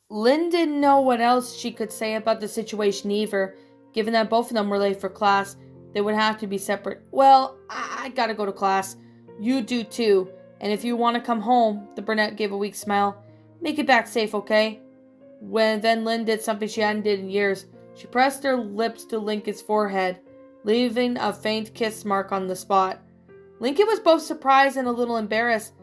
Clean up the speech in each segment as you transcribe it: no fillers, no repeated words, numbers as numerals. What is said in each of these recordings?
Lynn didn't know what else she could say about the situation either. Given that both of them were late for class, they would have to be separate. Well, I gotta go to class. You do too. And if you want to come home, the brunette gave a weak smile. Make it back safe, okay? Then Lynn did something she hadn't did in years. She pressed her lips to Lincoln's forehead, leaving a faint kiss mark on the spot. Lincoln was both surprised and a little embarrassed.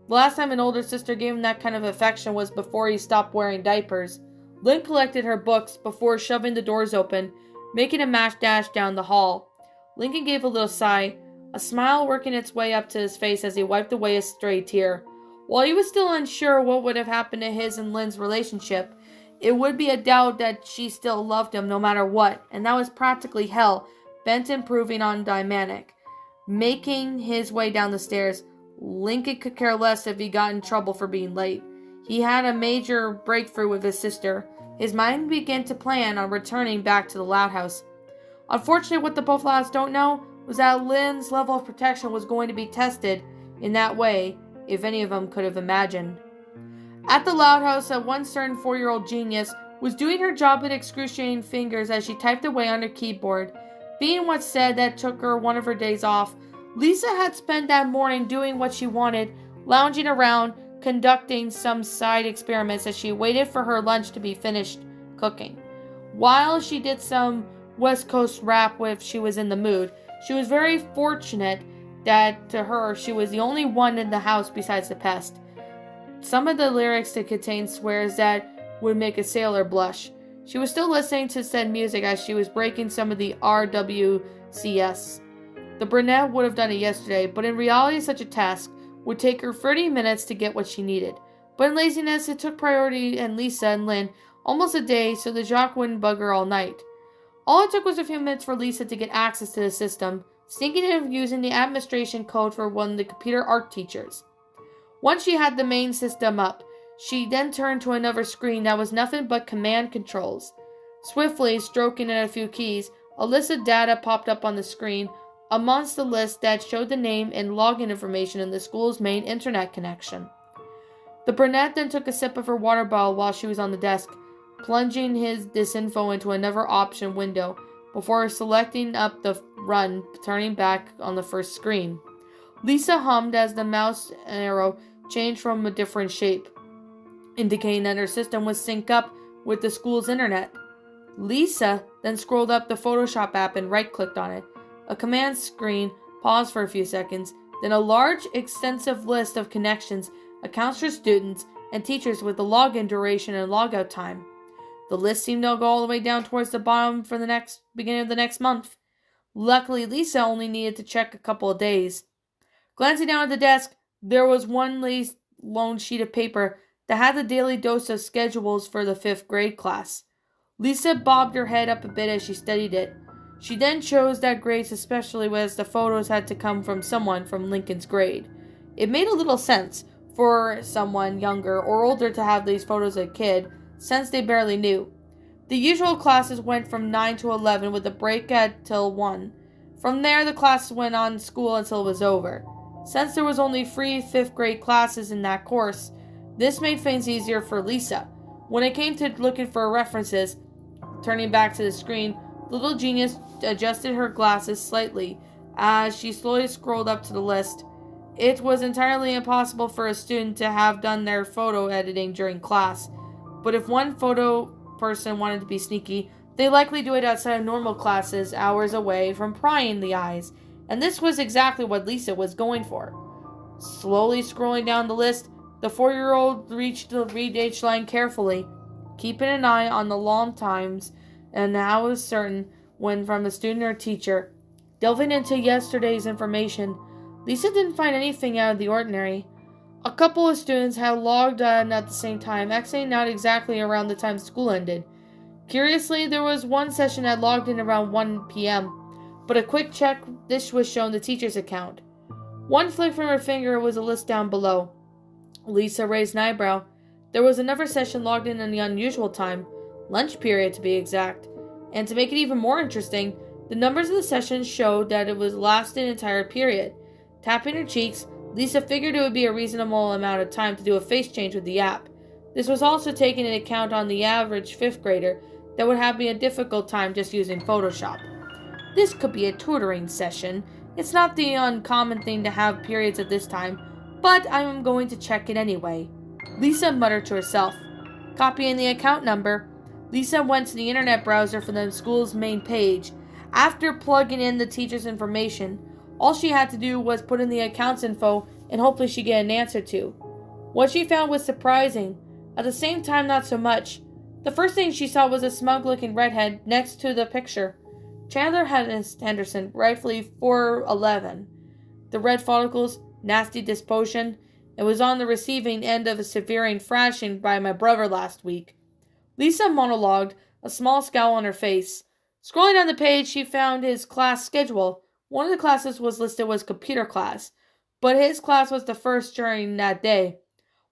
The last time an older sister gave him that kind of affection was before he stopped wearing diapers. Lynn collected her books before shoving the doors open, making a mad dash down the hall. Lincoln gave a little sigh, a smile working its way up to his face as he wiped away a stray tear. While he was still unsure what would have happened to his and Lynn's relationship, it would be a doubt that she still loved him no matter what, and that was practically hell, bent improving on dynamic. Making his way down the stairs, Lincoln could care less if he got in trouble for being late. He had a major breakthrough with his sister. His mind began to plan on returning back to the Loud House. Unfortunately, what the both lads don't know was that Lynn's level of protection was going to be tested in that way, if any of them could have imagined. At the Loud House, a one certain 4-year-old genius was doing her job with excruciating fingers as she typed away on her keyboard. Being what's said that took her one of her days off, Lisa had spent that morning doing what she wanted, lounging around, conducting some side experiments as she waited for her lunch to be finished cooking. While she did some West Coast rap if she was in the mood, she was very fortunate that to her she was the only one in the house besides the pest. Some of the lyrics did contain swears that would make a sailor blush. She was still listening to said music as she was breaking some of the RWCS. The brunette would have done it yesterday, but in reality such a task would take her 30 minutes to get what she needed. But in laziness, it took priority and Lisa and Lynn almost a day, so the jock wouldn't bug her all night. All it took was a few minutes for Lisa to get access to the system, sneaking in and using the administration code for one of the computer art teachers. Once she had the main system up, she then turned to another screen that was nothing but command controls. Swiftly stroking at a few keys, a list of data popped up on the screen, amongst the list that showed the name and login information in the school's main internet connection. The brunette then took a sip of her water bottle while she was on the desk, plunging this info into another option window before selecting up the run, turning back on the first screen. Lisa hummed as the mouse arrow changed from a different shape, indicating that her system was synced up with the school's internet. Lisa then scrolled up the Photoshop app and right-clicked on it. A command screen paused for a few seconds, then a large, extensive list of connections accounts for students and teachers with the login duration and logout time. The list seemed to go all the way down towards the bottom for the beginning of the next month. Luckily, Lisa only needed to check a couple of days. Glancing down at the desk, there was one lone sheet of paper that had the daily dose of schedules for the 5th grade class. Lisa bobbed her head up a bit as she studied it. She then chose that grade especially as the photos had to come from someone from Lincoln's grade. It made a little sense for someone younger or older to have these photos as a kid, since they barely knew. The usual classes went from 9 to 11 with a break at till 1. From there, the classes went on school until it was over. Since there was only 3 5th grade classes in that course, this made things easier for Lisa. When it came to looking for references, turning back to the screen, little genius adjusted her glasses slightly as she slowly scrolled up to the list. It was entirely impossible for a student to have done their photo editing during class, but if one photo person wanted to be sneaky, they likely do it outside of normal classes, hours away from prying the eyes, and this was exactly what Lisa was going for. Slowly scrolling down the list, the 4-year-old reached the read age line carefully, keeping an eye on the long times, and now was certain when from a student or teacher. Delving into yesterday's information, Lisa didn't find anything out of the ordinary. A couple of students had logged on at the same time, exiting out exactly around the time school ended. Curiously, there was one session that logged in around 1 p.m., but a quick check, this was shown the teacher's account. One flick from her finger was a list down below. Lisa raised an eyebrow. There was another session logged in the unusual time, lunch period to be exact, and to make it even more interesting, the numbers of the sessions showed that it was lasted an entire period. Tapping her cheeks, Lisa figured it would be a reasonable amount of time to do a face change with the app. This was also taking into account on the average fifth grader that would have a difficult time just using Photoshop. This could be a tutoring session. It's not the uncommon thing to have periods at this time, but I am going to check it anyway. Lisa muttered to herself. Copying the account number, Lisa went to the internet browser for the school's main page. After plugging in the teacher's information, all she had to do was put in the account's info and hopefully she'd get an answer to. What she found was surprising. At the same time, not so much. The first thing she saw was a smug-looking redhead next to the picture. Chandler Henderson, rightfully 4'11". The red follicles, nasty disposition, and was on the receiving end of a severe thrashing by my brother last week. Lisa monologued, a small scowl on her face. Scrolling down the page, she found his class schedule. One of the classes was listed as computer class, but his class was the first during that day.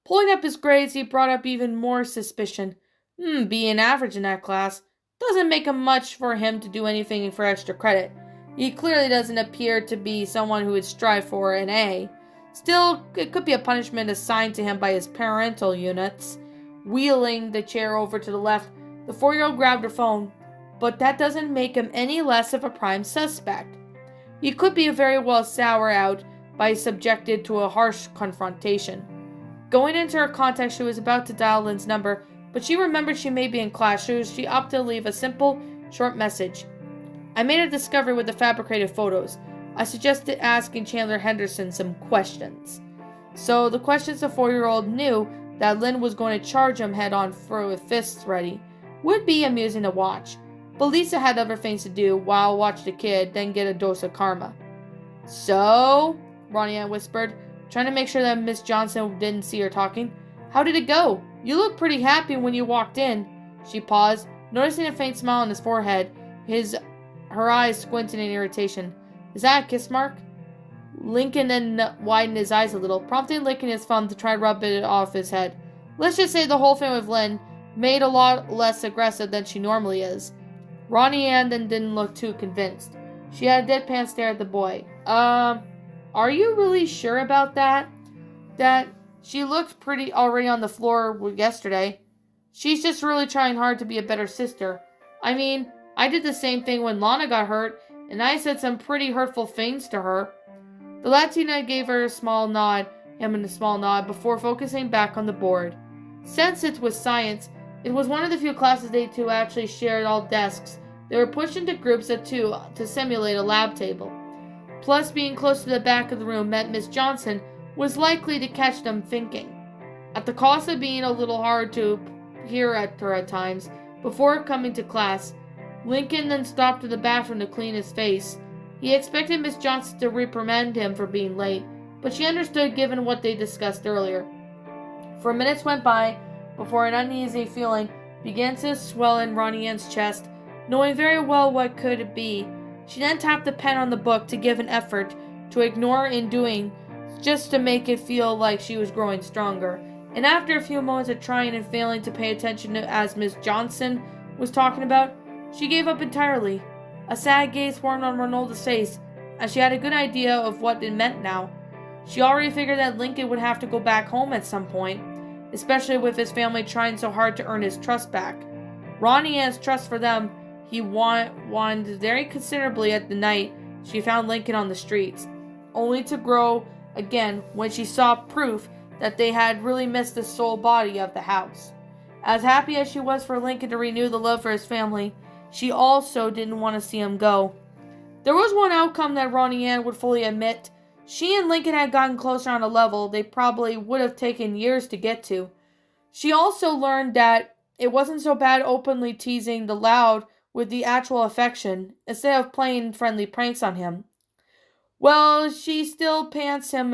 Pulling up his grades, he brought up even more suspicion. Being average in that class doesn't make much for him to do anything for extra credit. He clearly doesn't appear to be someone who would strive for an A. Still, it could be a punishment assigned to him by his parental units. Wheeling the chair over to the left, the 4-year-old grabbed her phone, but that doesn't make him any less of a prime suspect. He could be very well sour out by subjected to a harsh confrontation. Going into her contacts, she was about to dial Lynn's number, but she remembered she may be in class, so she opted to leave a simple, short message. I made a discovery with the fabricated photos. I suggested asking Chandler Henderson some questions. So the questions the 4-year-old knew that Lynn was going to charge him head-on with fists ready would be amusing to watch. But Lisa had other things to do while watch the kid, then get a dose of karma. So, Ronnie Ann whispered, trying to make sure that Miss Johnson didn't see her talking. How did it go? You looked pretty happy when you walked in. She paused, noticing a faint smile on his forehead, her eyes squinting in irritation. Is that a kiss mark? Lincoln then widened his eyes a little, promptly licking his thumb to try to rub it off his head. Let's just say the whole thing with Lynn made a lot less aggressive than she normally is. Ronnie Ann then didn't look too convinced. She had a deadpan stare at the boy. Are you really sure about that? That she looked pretty already on the floor yesterday. She's just really trying hard to be a better sister. I mean, I did the same thing when Lana got hurt, and I said some pretty hurtful things to her. The Latina gave him a small nod before focusing back on the board. Since it was science, it was one of the few classes they two actually shared all desks. They were pushed into groups of two to simulate a lab table. Plus, being close to the back of the room meant Miss Johnson was likely to catch them thinking. At the cost of being a little hard to hear at her at times, before coming to class, Lincoln then stopped to the bathroom to clean his face. He expected Miss Johnson to reprimand him for being late, but she understood given what they discussed earlier. 4 minutes went by before an uneasy feeling began to swell in Ronnie Ann's chest, knowing very well what could it be. She then tapped the pen on the book to give an effort to ignore in doing, just to make it feel like she was growing stronger. And after a few moments of trying and failing to pay attention to as Miss Johnson was talking about, she gave up entirely. A sad gaze formed on Ronalda's face, as she had a good idea of what it meant now. She already figured that Lincoln would have to go back home at some point, especially with his family trying so hard to earn his trust back. Ronnie Ann's trust for them, he waned very considerably at the night she found Lincoln on the streets, only to grow again when she saw proof that they had really missed the sole body of the house. As happy as she was for Lincoln to renew the love for his family, she also didn't want to see him go. There was one outcome that Ronnie Ann would fully admit. She and Lincoln had gotten closer on a level they probably would have taken years to get to. She also learned that it wasn't so bad openly teasing the loud with the actual affection, instead of playing friendly pranks on him. Well, she still pants him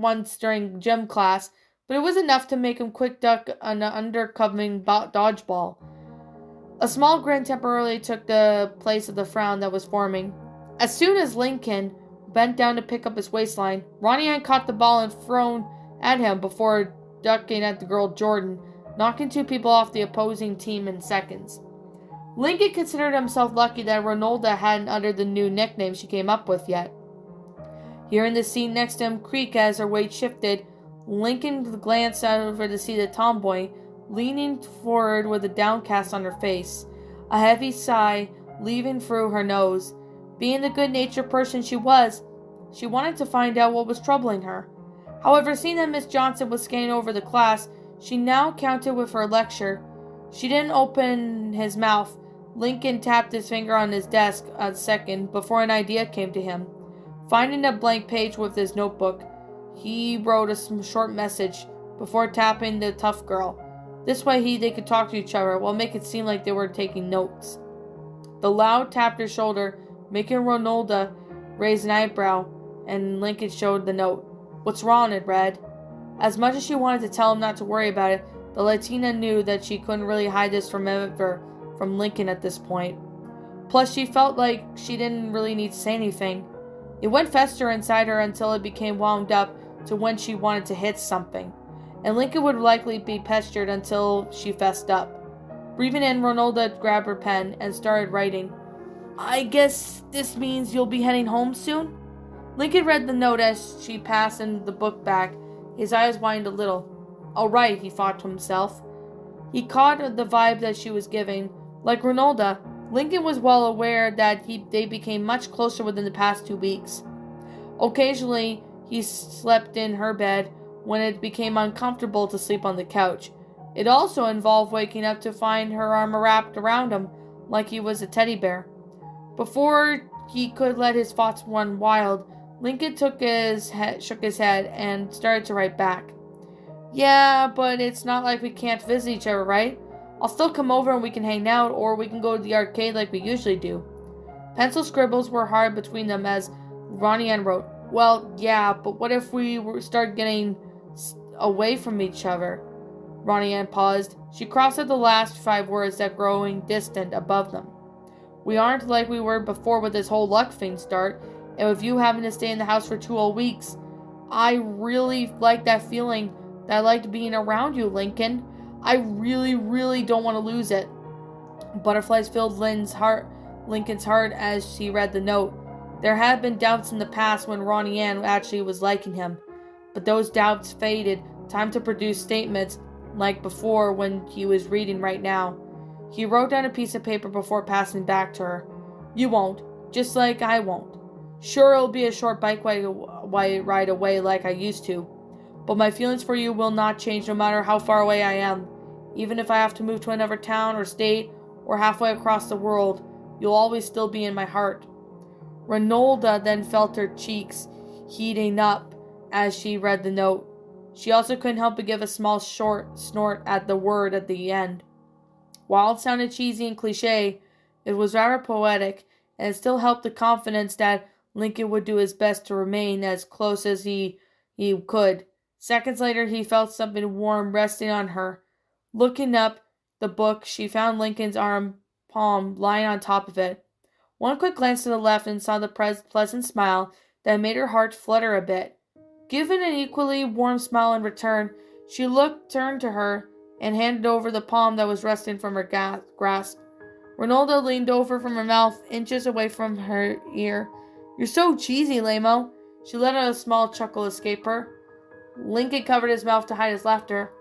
once during gym class, but it was enough to make him quick duck an undercovering dodgeball. A small grin temporarily took the place of the frown that was forming. As soon as Lincoln bent down to pick up his waistline, Ronnie Ann caught the ball and thrown at him before ducking at the girl Jordan, knocking two people off the opposing team in seconds. Lincoln considered himself lucky that Ronalda hadn't uttered the new nickname she came up with yet. Hearing the seat next to him creak as her weight shifted, Lincoln glanced over to see the tomboy leaning forward with a downcast on her face, a heavy sigh leaving through her nose. Being the good-natured person she was, she wanted to find out what was troubling her. However, seeing that Miss Johnson was scanning over the class, she now counted with her lecture. She didn't open his mouth. Lincoln tapped his finger on his desk a second before an idea came to him. Finding a blank page with his notebook, he wrote a short message before tapping the tough girl. This way they could talk to each other while make it seem like they were taking notes. The loud tapped her shoulder, making Ronalda raise an eyebrow, and Lincoln showed the note. "What's wrong?" it read. As much as she wanted to tell him not to worry about it, the Latina knew that she couldn't really hide this from Lincoln at this point. Plus, she felt like she didn't really need to say anything. It went fester inside her until it became wound up to when she wanted to hit something, and Lincoln would likely be pestered until she fessed up. Breathing in, Ronalda grabbed her pen and started writing. "I guess this means you'll be heading home soon?" Lincoln read the note as she passed the book back. His eyes widened a little. "All right," he thought to himself. He caught the vibe that she was giving. Like Ronalda, Lincoln was well aware that they became much closer within the past 2 weeks. Occasionally, he slept in her bed when it became uncomfortable to sleep on the couch. It also involved waking up to find her arm wrapped around him like he was a teddy bear. Before he could let his thoughts run wild, Lincoln shook his head and started to write back. "Yeah, but it's not like we can't visit each other, right? I'll still come over and we can hang out, or we can go to the arcade like we usually do." Pencil scribbles were hard between them as Ronnie Ann wrote, "Well, yeah, but what if we start getting away from each other?" Ronnie Ann paused. She crossed out the last 5 words that growing distant above them. "We aren't like we were before with this whole luck thing start, and with you having to stay in the house for 2 whole weeks. I really like that feeling that I liked being around you, Lincoln. I really, really don't want to lose it." Butterflies filled Lincoln's heart as she read the note. There had been doubts in the past when Ronnie Ann actually was liking him, but those doubts faded. Time to produce statements like before when he was reading right now. He wrote down a piece of paper before passing back to her. "You won't, just like I won't. Sure, it'll be a short bike ride away like I used to, but my feelings for you will not change no matter how far away I am. Even if I have to move to another town or state or halfway across the world, you'll always still be in my heart." Ronalda then felt her cheeks heating up as she read the note. She also couldn't help but give a small short snort at the word at the end. While it sounded cheesy and cliche, it was rather poetic, and it still helped the confidence that Lincoln would do his best to remain as close as he could. Seconds later, he felt something warm resting on her. Looking up the book, she found Lincoln's palm lying on top of it. One quick glance to the left and saw the pleasant smile that made her heart flutter a bit. Given an equally warm smile in return, she turned to her and handed over the palm that was resting from her grasp. Ronaldo leaned over from her mouth, inches away from her ear. "You're so cheesy, Lamo." She let out a small chuckle escape her. Lincoln covered his mouth to hide his laughter.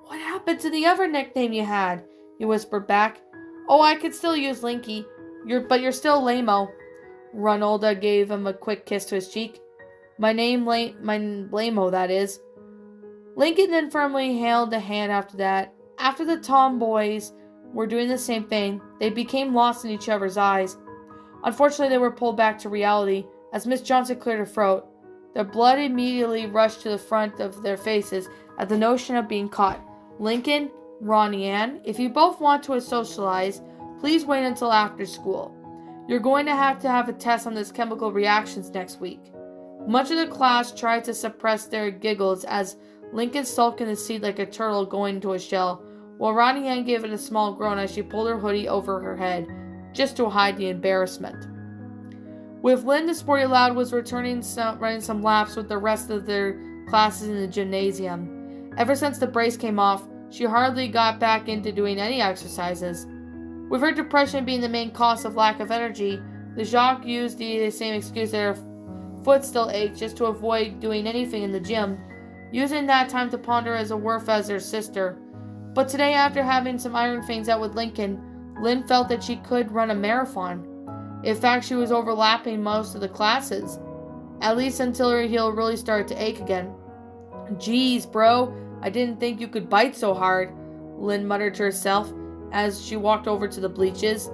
"What happened to the other nickname you had?" he whispered back. "Oh, I could still use Linky. But you're still Lamo." Ronaldo gave him a quick kiss to his cheek. My Lamo, that is." Lincoln then firmly hailed a hand after that. After the tomboys were doing the same thing, they became lost in each other's eyes. Unfortunately, they were pulled back to reality as Miss Johnson cleared her throat. Their blood immediately rushed to the front of their faces at the notion of being caught. "Lincoln, Ronnie Ann, if you both want to socialize, please wait until after school. You're going to have a test on this chemical reactions next week." Much of the class tried to suppress their giggles as Lincoln sulked in the seat like a turtle going into a shell, while Ronnie Ann gave it a small groan as she pulled her hoodie over her head, just to hide the embarrassment. With Lynn, the sporty lad was running some laps with the rest of their classes in the gymnasium. Ever since the brace came off, she hardly got back into doing any exercises. With her depression being the main cause of lack of energy, the Jacques used the same excuse that her foot still ached just to avoid doing anything in the gym, using that time to ponder as a worth as her sister. But today, after having some iron fangs out with Lincoln, Lynn felt that she could run a marathon. In fact, she was overlapping most of the classes, at least until her heel really started to ache again. "Geez, bro, I didn't think you could bite so hard," Lynn muttered to herself as she walked over to the bleachers.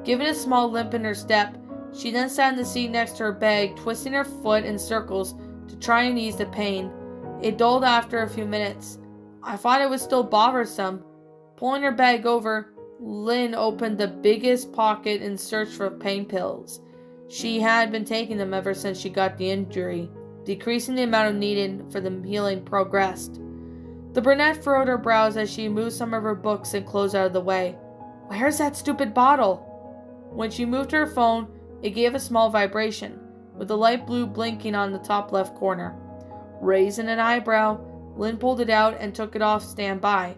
Given a small limp in her step, she then sat in the seat next to her bag, twisting her foot in circles to try and ease the pain. It dulled after a few minutes. I thought it was still bothersome. Pulling her bag over, Lynn opened the biggest pocket in search for pain pills. She had been taking them ever since she got the injury, decreasing the amount needed for the healing progressed. The brunette furrowed her brows as she moved some of her books and clothes out of the way. "Where's that stupid bottle?" When she moved her phone, it gave a small vibration, with the light blue blinking on the top left corner. Raising an eyebrow, Lynn pulled it out and took it off standby.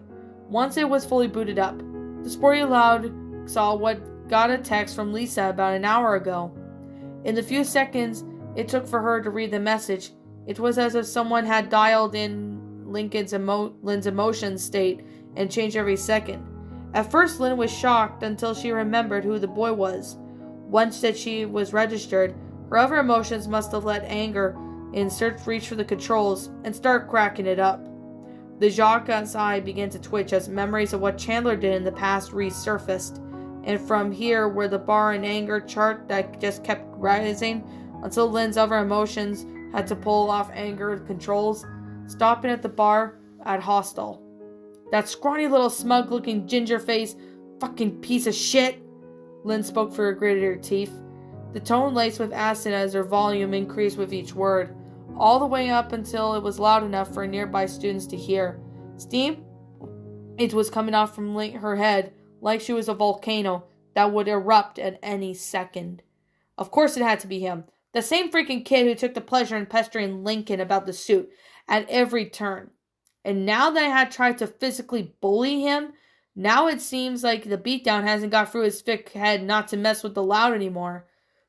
Once it was fully booted up, the sporty loud saw what got a text from Lisa about an hour ago. In the few seconds it took for her to read the message, it was as if someone had dialed in Lynn's emotion state and changed every second. At first, Lynn was shocked until she remembered who the boy was. Once that she was registered, her other emotions must have let anger and reach for the controls and start cracking it up. The Jacques' eye began to twitch as memories of what Chandler did in the past resurfaced, and from here where the bar and anger chart that just kept rising until Lynn's other emotions had to pull off anger controls, stopping at the bar at Hostel. "That scrawny little smug-looking ginger-faced fucking piece of shit," Lynn spoke through her gritted teeth. The tone laced with acid as her volume increased with each word, all the way up until it was loud enough for nearby students to hear. Steam? It was coming off from her head like she was a volcano that would erupt at any second. Of course it had to be him. The same freaking kid who took the pleasure in pestering Lincoln about the suit at every turn. And now that I had tried to physically bully him, now it seems like the beatdown hasn't got through his thick head not to mess with the loud anymore.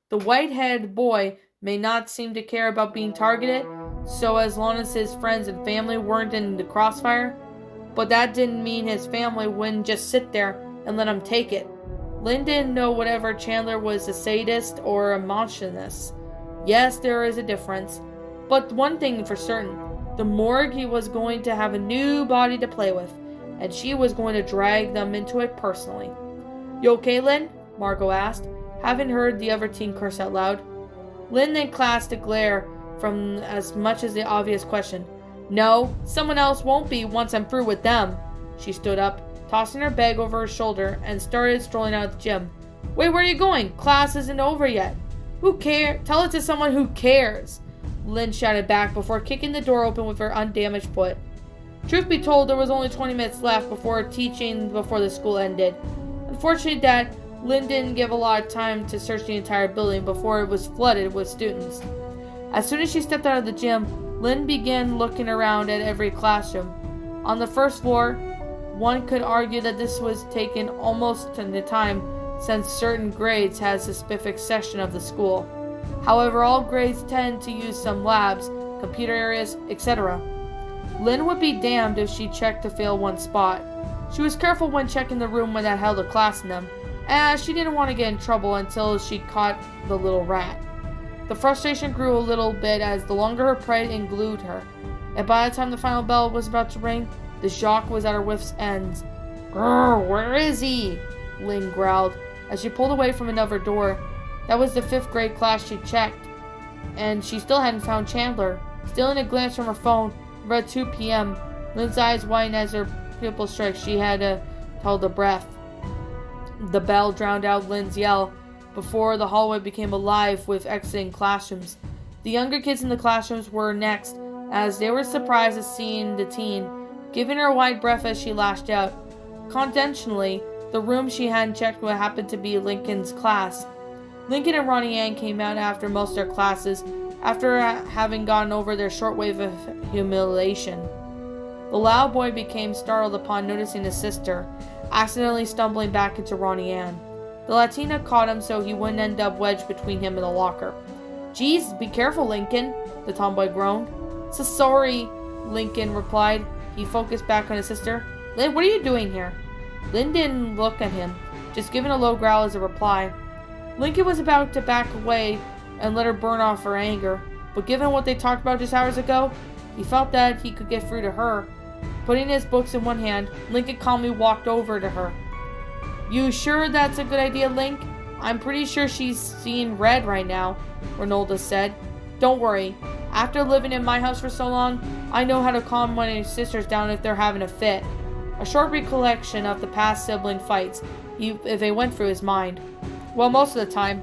The white-headed boy may not seem to care about being targeted, so as long as his friends and family weren't in the crossfire, but that didn't mean his family wouldn't just sit there and let him take it. Lynn didn't know whether Chandler was a sadist or a monstrous. Yes, there is a difference, but one thing for certain, the morgue he was going to have a new body to play with, and she was going to drag them into it personally. "You okay, Lynn?" Margot asked, having heard the other teen curse out loud. Lynn then cast a glare from as much as the obvious question. "No, someone else won't be once I'm through with them." She stood up, tossing her bag over her shoulder, and started strolling out of the gym. "Wait, where are you going? Class isn't over yet." "Who cares? Tell it to someone who cares," Lynn shouted back before kicking the door open with her undamaged foot. Truth be told, there was only 20 minutes left before teaching before the school ended. Unfortunately, that Lynn didn't give a lot of time to search the entire building before it was flooded with students. As soon as she stepped out of the gym, Lynn began looking around at every classroom. On the first floor, one could argue that this was taken almost in the time since certain grades had a specific section of the school. However, all grades tend to use some labs, computer areas, etc. Lynn would be damned if she checked to fail one spot. She was careful when checking the room that held a class in them, as she didn't want to get in trouble until she caught the little rat. The frustration grew a little bit as the longer her prey englued her, and by the time the final bell was about to ring, the Jacques was at her wits' ends. "Grrr, where is he?" Lynn growled as she pulled away from another door. That was the 5th grade class she checked, and she still hadn't found Chandler. Stealing a glance from her phone, about 2 p.m., Lynn's eyes widened as her pupil struck. She had to hold her breath. The bell drowned out Lynn's yell before the hallway became alive with exiting classrooms. The younger kids in the classrooms were next, as they were surprised at seeing the teen, giving her a wide breath as she lashed out. Conventionally, the room she hadn't checked would happen to be Lincoln's class. Lincoln and Ronnie Ann came out after most of their classes, after having gotten over their short wave of humiliation. The loud boy became startled upon noticing his sister, accidentally stumbling back into Ronnie Ann. The Latina caught him so he wouldn't end up wedged between him and the locker. "Geez, be careful, Lincoln," the tomboy groaned. "So sorry," Lincoln replied. He focused back on his sister. Lynn, what are you doing here? Lynn didn't look at him, just giving a low growl as a reply. Lincoln was about to back away and let her burn off her anger, but given what they talked about just hours ago, he felt that he could get through to her. Putting his books in one hand, Lincoln calmly walked over to her. You sure that's a good idea, Link? I'm pretty sure she's seeing red right now, Ronaldo said. Don't worry. After living in my house for so long, I know how to calm one of your sisters down if they're having a fit. A short recollection of the past sibling fights, if they went through his mind. Well, most of the time.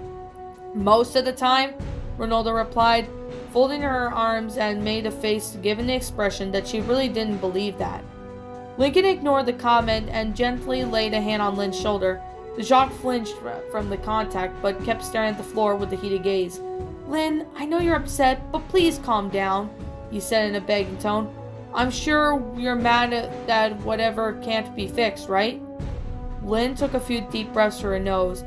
Most of the time, Ronaldo replied, folding her arms and made a face giving the expression that she really didn't believe that. Lincoln ignored the comment and gently laid a hand on Lynn's shoulder. The Jacques flinched from the contact, but kept staring at the floor with a heated gaze. Lynn, I know you're upset, but please calm down, he said in a begging tone. I'm sure you're mad at that whatever can't be fixed, right? Lynn took a few deep breaths through her nose,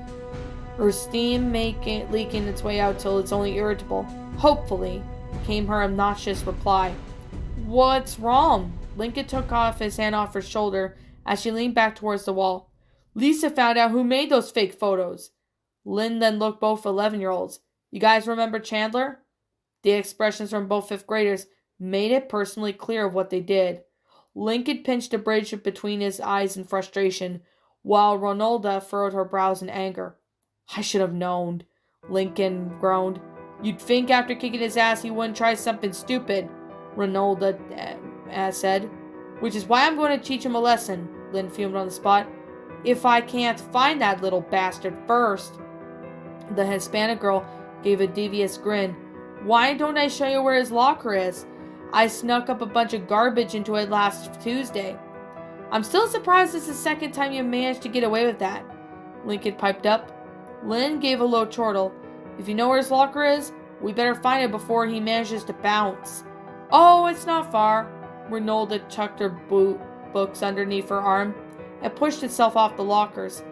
her steam leaking its way out till it's only irritable. Hopefully, came her obnoxious reply. What's wrong? Lincoln took his hand off her shoulder as she leaned back towards the wall. Lisa found out who made those fake photos. Lynn then looked both 11-year-olds. You guys remember Chandler? The expressions from both fifth graders made it personally clear what they did. Lincoln pinched a bridge between his eyes in frustration, while Ronaldo furrowed her brows in anger. I should have known, Lincoln groaned. You'd think after kicking his ass he wouldn't try something stupid, Ronaldo said. Which is why I'm going to teach him a lesson, Lynn fumed on the spot. If I can't find that little bastard first. The Hispanic girl gave a devious grin. Why don't I show you where his locker is? I snuck up a bunch of garbage into it last Tuesday. I'm still surprised it's the second time you managed to get away with that, Lincoln piped up. Lynn gave a low chortle. If you know where his locker is, we better find it before he manages to bounce. Oh, it's not far. Ronaldo tucked her books underneath her arm and pushed itself off the lockers.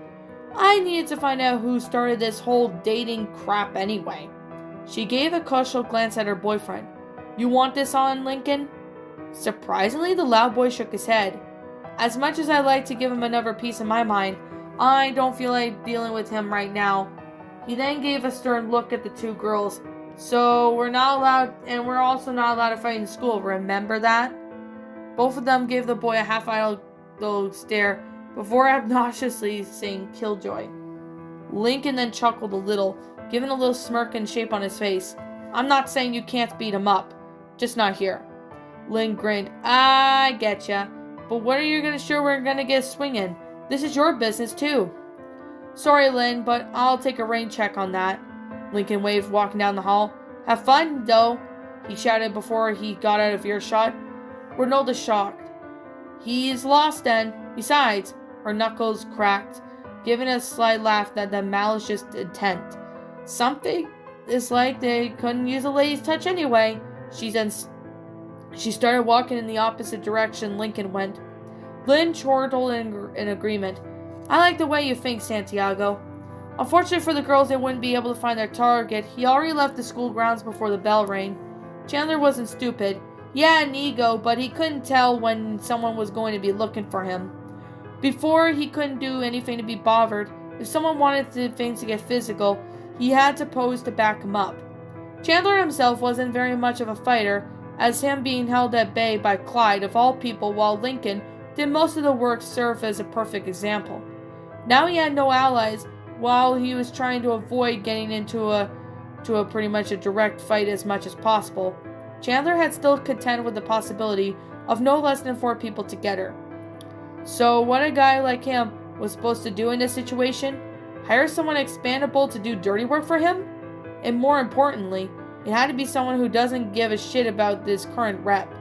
I needed to find out who started this whole dating crap anyway. She gave a casual glance at her boyfriend. You want this on, Lincoln? Surprisingly, the loud boy shook his head. As much as I'd like to give him another piece of my mind, I don't feel like dealing with him right now. He then gave a stern look at the two girls. So we're not allowed, and we're also not allowed to fight in school, remember that? Both of them gave the boy a half-idle stare before obnoxiously saying killjoy. Lincoln then chuckled a little, giving a little smirk and shape on his face. I'm not saying you can't beat him up, just not here. Lynn grinned. I getcha. But what are you gonna sure we're gonna get swinging? This is your business too. Sorry, Lynn, but I'll take a rain check on that. Lincoln waved, walking down the hall. Have fun, though, he shouted before he got out of earshot. Ronaldo shocked. He's lost then. Besides, her knuckles cracked, giving a slight laugh that the malicious intent. Something is like they couldn't use a lady's touch anyway. She started walking in the opposite direction Lincoln went. Lynn chortled in agreement. I like the way you think, Santiago. Unfortunately for the girls, they wouldn't be able to find their target. He already left the school grounds before the bell rang. Chandler wasn't stupid. He had an ego, but he couldn't tell when someone was going to be looking for him. Before, he couldn't do anything to be bothered. If someone wanted things to get physical, he had to pose to back him up. Chandler himself wasn't very much of a fighter, as him being held at bay by Clyde of all people, while Lincoln did most of the work serve as a perfect example. Now he had no allies, while he was trying to avoid getting into a pretty much a direct fight as much as possible. Chandler had still contended with the possibility of no less than 4 people together. So what a guy like him was supposed to do in this situation? Hire someone expandable to do dirty work for him? And more importantly, it had to be someone who doesn't give a shit about this current rep.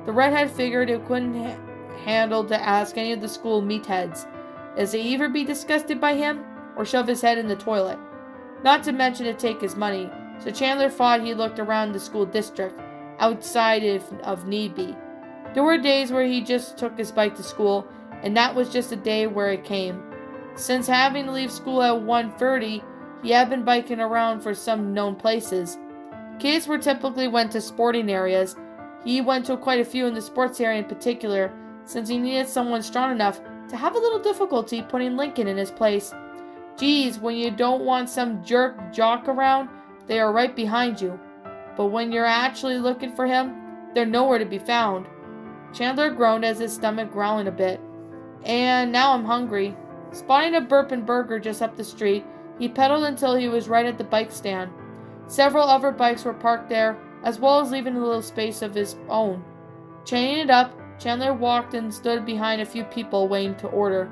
The redhead figured it couldn't handle to ask any of the school meatheads, as they either be disgusted by him or shove his head in the toilet. Not to mention to take his money, so Chandler thought he looked around the school district, outside if need be. There were days where he just took his bike to school, and that was just a day where it came. Since having to leave school at 1:30, he had been biking around for some known places. Kids were typically went to sporting areas. He went to quite a few in the sports area in particular, since he needed someone strong enough to have a little difficulty putting Lincoln in his place. Geez, when you don't want some jerk jock around, they are right behind you. But when you're actually looking for him, they're nowhere to be found. Chandler groaned as his stomach growling a bit. And now I'm hungry. Spotting a Burpin' Burger just up the street, he pedaled until he was right at the bike stand. Several other bikes were parked there, as well as leaving a little space of his own. Chaining it up, Chandler walked and stood behind a few people waiting to order.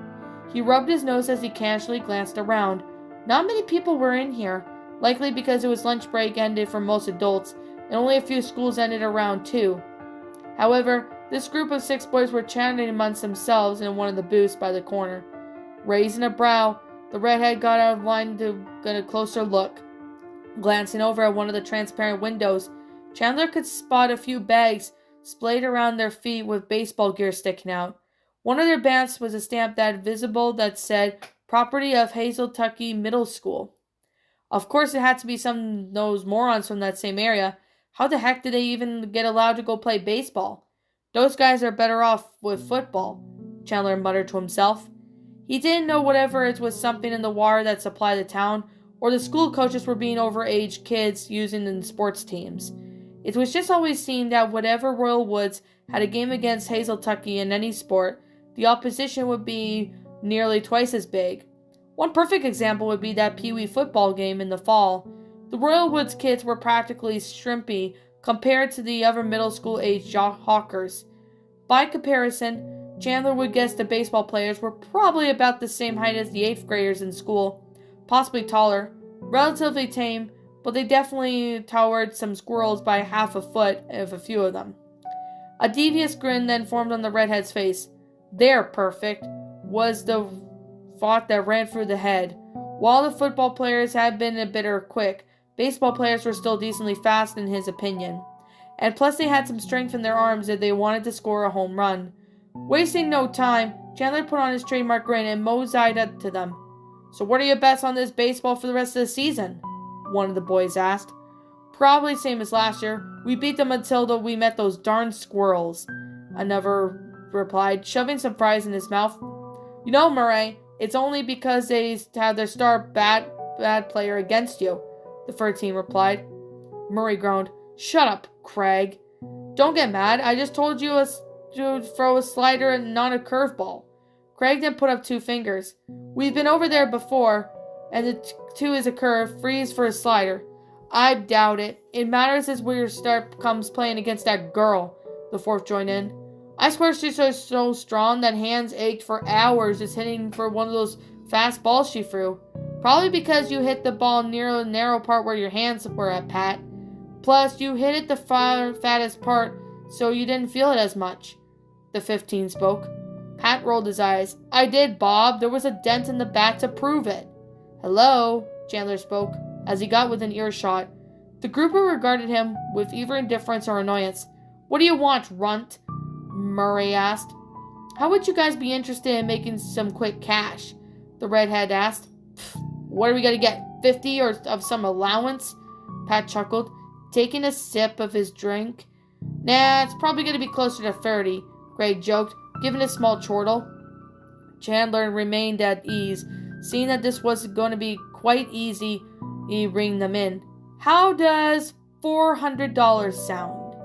He rubbed his nose as he casually glanced around. Not many people were in here, likely because it was lunch break ended for most adults, and only a few schools ended around 2. However, this group of 6 boys were chatting amongst themselves in one of the booths by the corner. Raising a brow, the redhead got out of line to get a closer look. Glancing over at one of the transparent windows, Chandler could spot a few bags splayed around their feet with baseball gear sticking out. One of their bands was a stamp that said, "Property of Hazeltucky Middle School." Of course it had to be some of those morons from that same area. How the heck did they even get allowed to go play baseball? Those guys are better off with football, Chandler muttered to himself. He didn't know whatever it was something in the water that supplied the town, or the school coaches were being overage kids using in sports teams. It was just always seen that whatever Royal Woods had a game against Hazeltucky in any sport, the opposition would be nearly twice as big. One perfect example would be that Pee Wee football game in the fall. The Royal Woods kids were practically shrimpy compared to the other middle school age hawkers. By comparison, Chandler would guess the baseball players were probably about the same height as the 8th graders in school, possibly taller, relatively tame, but they definitely towered some squirrels by half a foot of a few of them. A devious grin then formed on the redhead's face. "They're perfect," was the thought that ran through the head. While the football players had been a bit quick, baseball players were still decently fast in his opinion. And plus they had some strength in their arms if they wanted to score a home run. Wasting no time, Chandler put on his trademark grin and moseyed up to them. "So what are your bets on this baseball for the rest of the season?" one of the boys asked. "Probably same as last year. We beat them until we met those darn squirrels," another replied, shoving some fries in his mouth. "You know, Murray, it's only because they have their star bad player against you," the 13 replied. Murray groaned. "Shut up, Craig. Don't get mad. I just told you to throw a slider and not a curveball." Craig then put up 2 fingers. "We've been over there before, and the 2 is a curve, 3 is for a slider." "I doubt it. It matters as where your start comes playing against that girl," the 4th joined in. "I swear she's so strong that hands ached for hours just hitting for one of those fast balls she threw. Probably because you hit the ball near the narrow part where your hands were at, Pat. Plus, you hit it the fattest part, so you didn't feel it as much." The 15 spoke. Pat rolled his eyes. "I did, Bob. There was a dent in the bat to prove it." "Hello," Chandler spoke, as he got within earshot. The grouper regarded him with either indifference or annoyance. "What do you want, runt?" Murray asked. "How would you guys be interested in making some quick cash?" the redhead asked. "What are we going to get, 50 or of some allowance?" Pat chuckled, taking a sip of his drink. "Nah, it's probably going to be closer to 30, Greg joked, giving a small chortle. Chandler remained at ease, seeing that this was going to be quite easy. He ringed them in. "How does $400 sound?"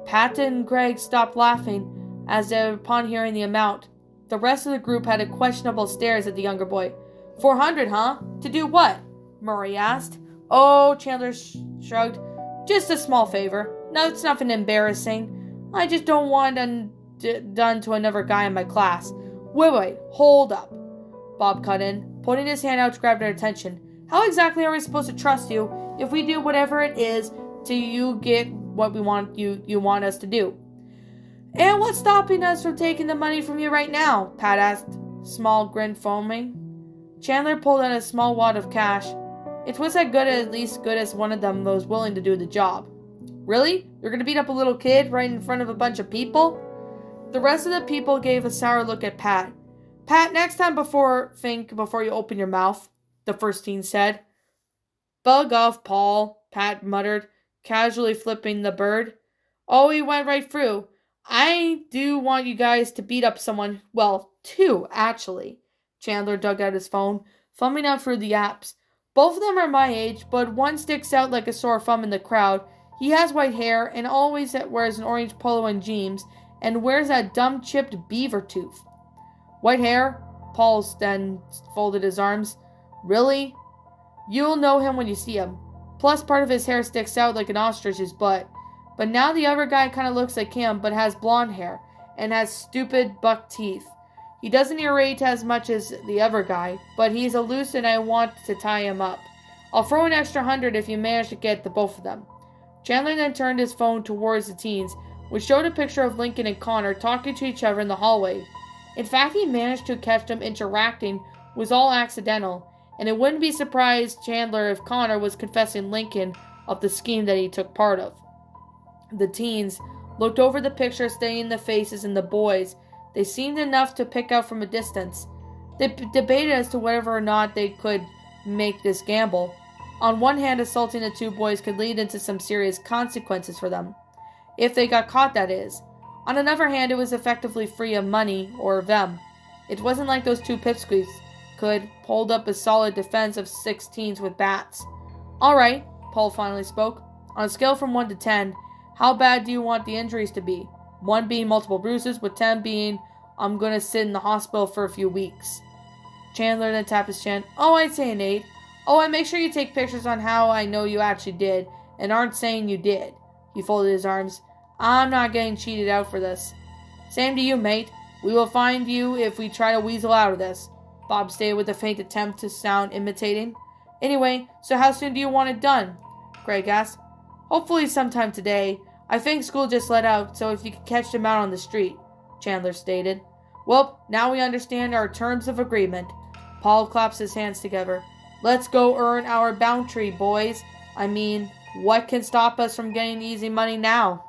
Pat and Greg stopped laughing as upon hearing the amount. The rest of the group had a questionable stares at the younger boy. "400, huh? To do what?" Murray asked. "Oh," Chandler shrugged. "Just a small favor. No, it's nothing embarrassing. I just don't want it done to another guy in my class." Wait, hold up," Bob cut in, putting his hand out to grab their attention. "How exactly are we supposed to trust you if we do whatever it is till you get what we want you want us to do?" "And what's stopping us from taking the money from you right now?" Pat asked, small grin foaming. Chandler pulled out a small wad of cash. It was at least good as one of them was willing to do the job. "Really? You're going to beat up a little kid right in front of a bunch of people?" The rest of the people gave a sour look at Pat. "Pat, next time think before you open your mouth," the 13 said. "Bug off, Paul," Pat muttered, casually flipping the bird. "Oh, he went right through. I do want you guys to beat up someone. Well, two, actually. Chandler dug out his phone, thumbing out through the apps. Both of them are my age, but one sticks out like a sore thumb in the crowd. He has white hair and always wears an orange polo and jeans and wears that dumb chipped beaver tooth. White hair? Paul then folded his arms. Really? You'll know him when you see him. Plus, part of his hair sticks out like an ostrich's butt. But now the other guy kind of looks like him, but has blonde hair and has stupid buck teeth. He doesn't irritate as much as the other guy, but he's a loose and I want to tie him up. I'll throw an extra 100 if you manage to get the both of them. Chandler then turned his phone towards the teens, which showed a picture of Lincoln and Connor talking to each other in the hallway. In fact, he managed to catch them interacting was all accidental, and it wouldn't be surprised Chandler if Connor was confessing Lincoln of the scheme that he took part of. The teens looked over the picture, studying the faces and the boys. They seemed enough to pick out from a distance. They debated as to whether or not they could make this gamble. On one hand, assaulting the two boys could lead into some serious consequences for them. If they got caught, that is. On another hand, it was effectively free of money or them. It wasn't like those two pipsqueaks could hold up a solid defense of 6 teens with bats. All right, Paul finally spoke. On a scale from 1 to 10, how bad do you want the injuries to be? 1 being multiple bruises, with 10 being, I'm going to sit in the hospital for a few weeks. Chandler then tapped his chin. Oh, I'd say an 8. Oh, and make sure you take pictures on how I know you actually did, and aren't saying you did. He folded his arms. I'm not getting cheated out for this. Same to you, mate. We will find you if we try to weasel out of this. Bob stated with a faint attempt to sound imitating. Anyway, so how soon do you want it done? Greg asked. Hopefully sometime today. I think school just let out, so if you could catch them out on the street, Chandler stated. Well, now we understand our terms of agreement. Paul claps his hands together. Let's go earn our bounty, boys. I mean, what can stop us from getting easy money now?